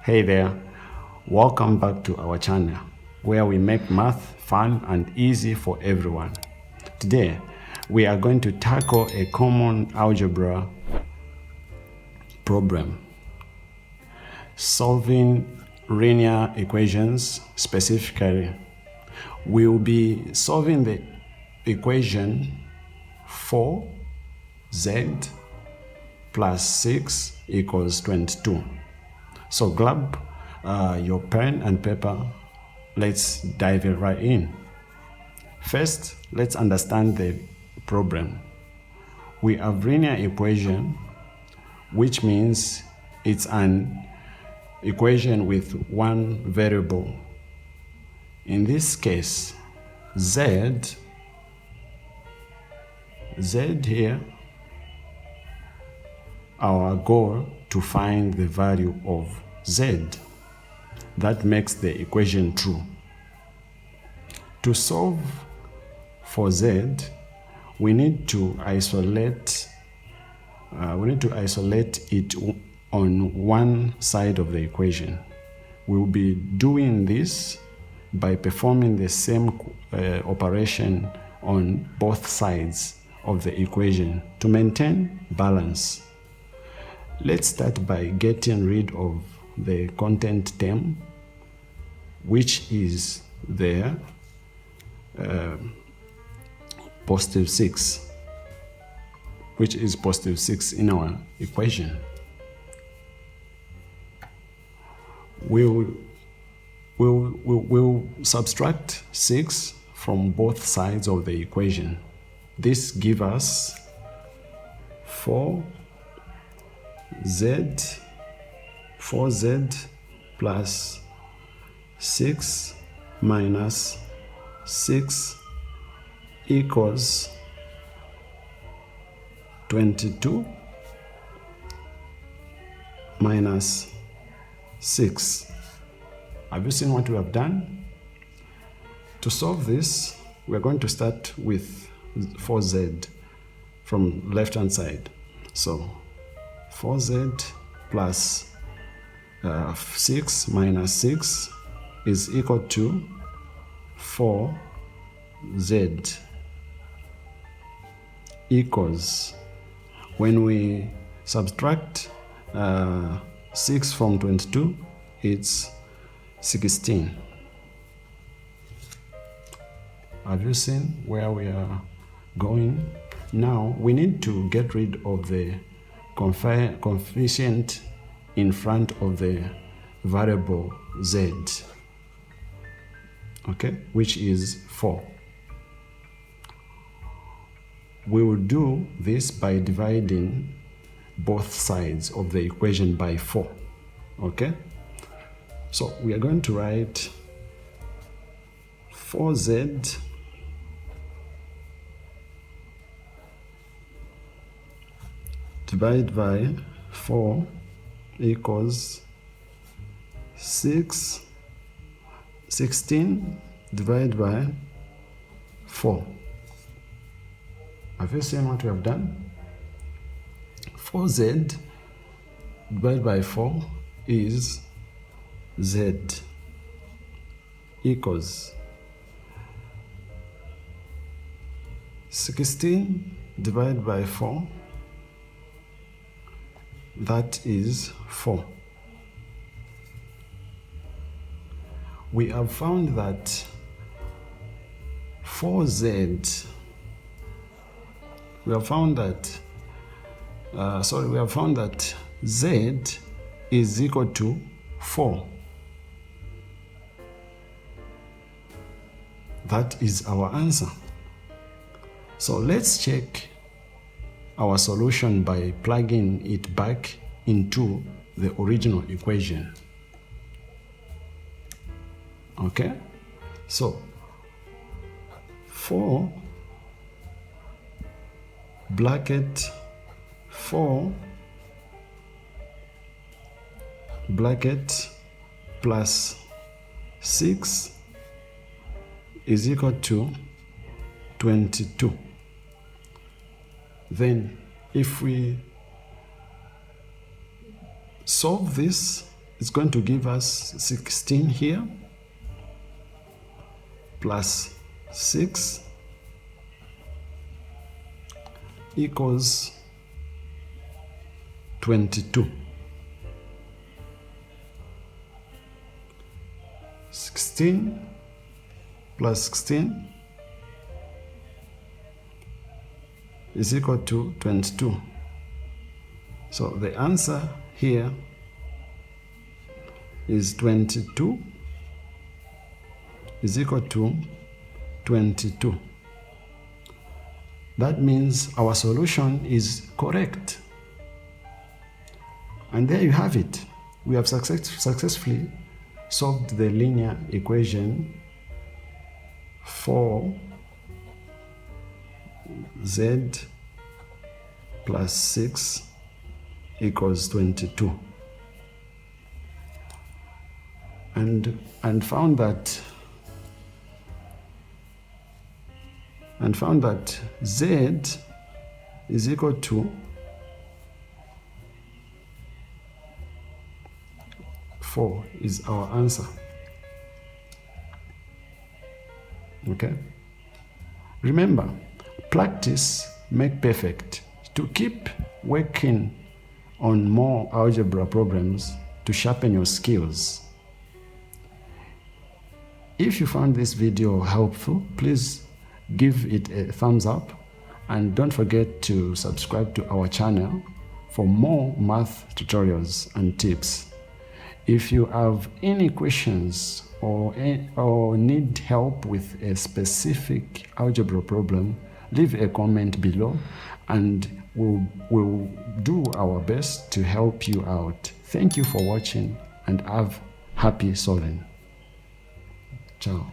Hey there, welcome back to our channel where we make math fun and easy for everyone. Today, we are going to tackle a common algebra problem. Solving linear equations specifically. We'll be solving the equation 4z plus 6 equals 22. So grab your pen and paper. Let's dive right in. First, let's understand the problem. We have linear equation, which means it's an equation with one variable. In this case, z here, our goal to find the value of z. That makes the equation true. To solve for z, we need to isolate it on one side of the equation. We'll be doing this by performing the same operation on both sides of the equation to maintain balance. Let's start by getting rid of the content term, which is the positive 6, which is positive 6 in our equation. We'll subtract 6 from both sides of the equation. This gives us 4z plus 6 minus 6 equals 22 minus 6. Have you seen what we have done? To solve this, we are going to start with 4z from left hand side. So 4z plus 6 minus 6 is equal to 4z equals, when we subtract 6 from 22, it's 16. Have you seen where we are going? Now we need to get rid of the coefficient in front of the variable z, okay, which is 4. We will do this by dividing both sides of the equation by 4, okay? So we are going to write 4z divided by 4 equals 16 divided by 4. Have you seen what we have done? 4z divided by 4 is z equals 16 divided by 4, that is 4. We have found that we have found that z is equal to 4. That is our answer. So let's check our solution by plugging it back into the original equation. Okay, so 4 bracket 4 bracket plus 6 is equal to 22. Then if we solve this it's going to give us 16 here plus 6 equals 22. 16 plus 16 is equal to 22. So the answer here is 22 is equal to 22. That means our solution is correct. And there you have it. We have successfully solved the linear equation for z plus 6 equals 22. And found that z is equal to 4 is our answer. Okay? Remember, practice make perfect. To keep working on more algebra problems to sharpen your skills. If you found this video helpful, please give it a thumbs up and don't forget to subscribe to our channel for more math tutorials and tips. If you have any questions or need help with a specific algebra problem, leave a comment below and we'll do our best to help you out. Thank you for watching and have happy solving. Ciao.